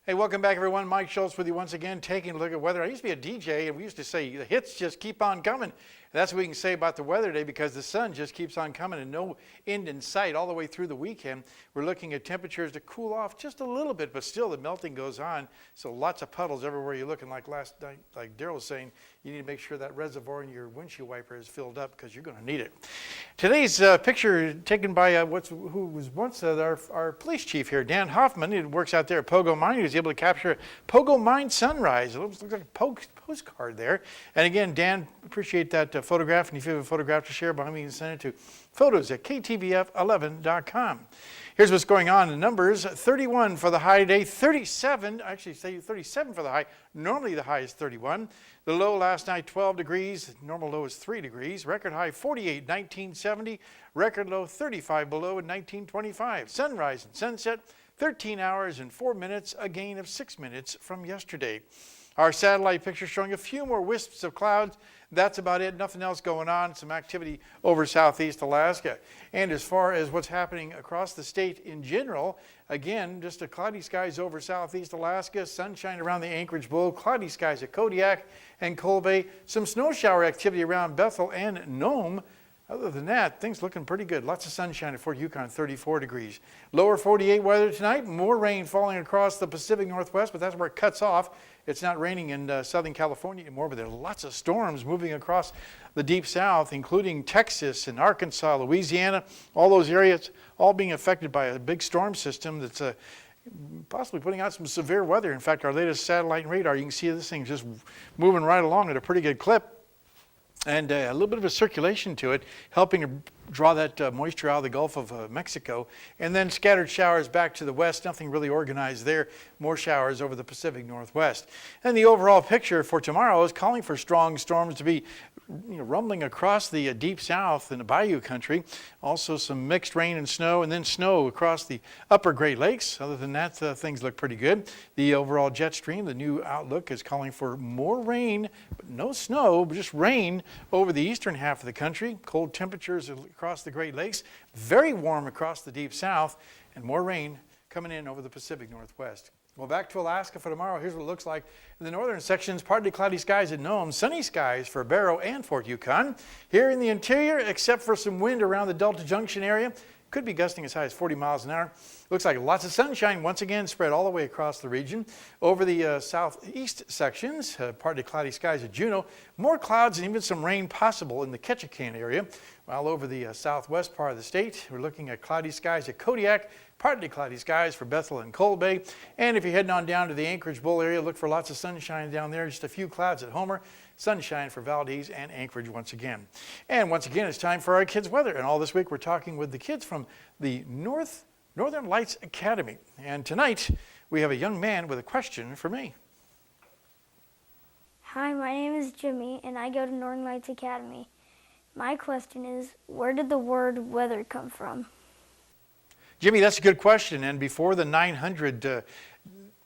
Hey, welcome back, everyone. Mike Schultz with you once again, taking a look at weather. I used to be a DJ, and we used to say the hits just keep on coming. That's what we can say about the weather today because the sun just keeps on coming and no end in sight all the way through the weekend. We're looking at temperatures to cool off just a little bit, but still the melting goes on. So lots of puddles everywhere you're looking. Like last night, like Daryl was saying, you need to make sure that reservoir in your windshield wiper is filled up because you're going to need it. Today's picture taken by who was once our police chief here, Dan Hoffman. He works out there at Pogo Mine. He was able to capture Pogo Mine sunrise. It looks like a postcard there. And again, Dan, appreciate that photograph. And if you have a photograph to share, by me, you can send it to photos@ktvf11.com. Here's what's going on in numbers. 31 for the high today, 37, actually say 37 for the high. Normally the high is 31. The low last night, 12 degrees. Normal low is 3 degrees. Record high, 48, 1970. Record low, 35 below in 1925. Sunrise and sunset, 13 hours and 4 minutes, a gain of 6 minutes from yesterday. Our satellite picture showing a few more wisps of clouds. That's about it. Nothing else going on. Some activity over southeast Alaska. And as far as what's happening across the state in general, again, just a cloudy skies over southeast Alaska, sunshine around the Anchorage Bowl, cloudy skies at Kodiak and Coal Bay, some snow shower activity around Bethel and Nome. Other than that, things looking pretty good. Lots of sunshine at Fort Yukon, 34 degrees. Lower 48 weather tonight. More rain falling across the Pacific Northwest, but that's where it cuts off. It's not raining in Southern California anymore, but there are lots of storms moving across the deep south, including Texas and Arkansas, Louisiana, all those areas, all being affected by a big storm system that's possibly putting out some severe weather. In fact, our latest satellite and radar, you can see this thing just moving right along at a pretty good clip. And a little bit of a circulation to it, helping to draw that moisture out of the Gulf of Mexico. And then scattered showers back to the west, nothing really organized there. More showers over the Pacific Northwest. And the overall picture for tomorrow is calling for strong storms to be rumbling across the deep south in the bayou country. Also some mixed rain and snow, and then snow across the upper Great Lakes. Other than that, things look pretty good. The overall jet stream, the new outlook, is calling for more rain, but no snow, but just rain over the eastern half of the country. Cold temperatures across the Great Lakes, very warm across the deep south, and more rain coming in over the Pacific Northwest. Well, back to Alaska for tomorrow. Here's what it looks like. In the northern sections, partly cloudy skies at Nome, sunny skies for Barrow and Fort Yukon. Here in the interior, except for some wind around the Delta Junction area, could be gusting as high as 40 miles an hour. Looks like lots of sunshine once again spread all the way across the region. Over the southeast sections, partly cloudy skies at Juneau. More clouds and even some rain possible in the Ketchikan area. While over the southwest part of the state, we're looking at cloudy skies at Kodiak, partly cloudy skies for Bethel and Coal Bay. And if you're heading on down to the Anchorage Bowl area, look for lots of sunshine down there. Just a few clouds at Homer. Sunshine for Valdez and Anchorage once again. And once again, it's time for our kids' weather. And all this week, we're talking with the kids from the Northern Lights Academy. And tonight, we have a young man with a question for me. Hi, my name is Jimmy, and I go to Northern Lights Academy. My question is, where did the word weather come from? Jimmy, that's a good question. And before the 900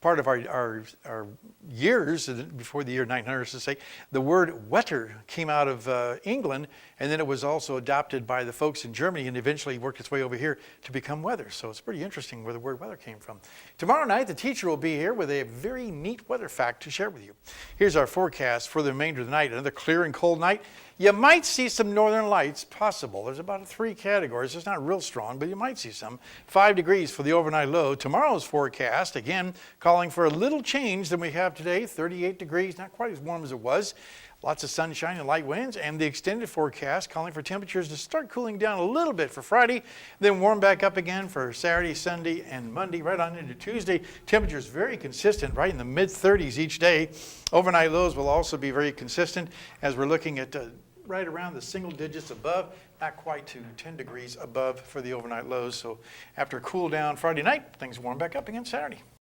part of our years, before the year 900, to say, the word wetter came out of England, and then it was also adopted by the folks in Germany and eventually worked its way over here to become weather. So it's pretty interesting where the word weather came from. Tomorrow night, the teacher will be here with a very neat weather fact to share with you. Here's our forecast for the remainder of the night. Another clear and cold night. You might see some northern lights possible. There's about 3 categories. It's not real strong, but you might see some. 5 degrees for the overnight low. Tomorrow's forecast, again, calling for a little change than we have today. 38 degrees, not quite as warm as it was. Lots of sunshine and light winds. And the extended forecast calling for temperatures to start cooling down a little bit for Friday, then warm back up again for Saturday, Sunday, and Monday, right on into Tuesday. Temperatures very consistent, right in the mid-30s each day. Overnight lows will also be very consistent as we're looking at right around the single digits above, not quite to 10 degrees above for the overnight lows. So after a cool down Friday night, things warm back up again Saturday.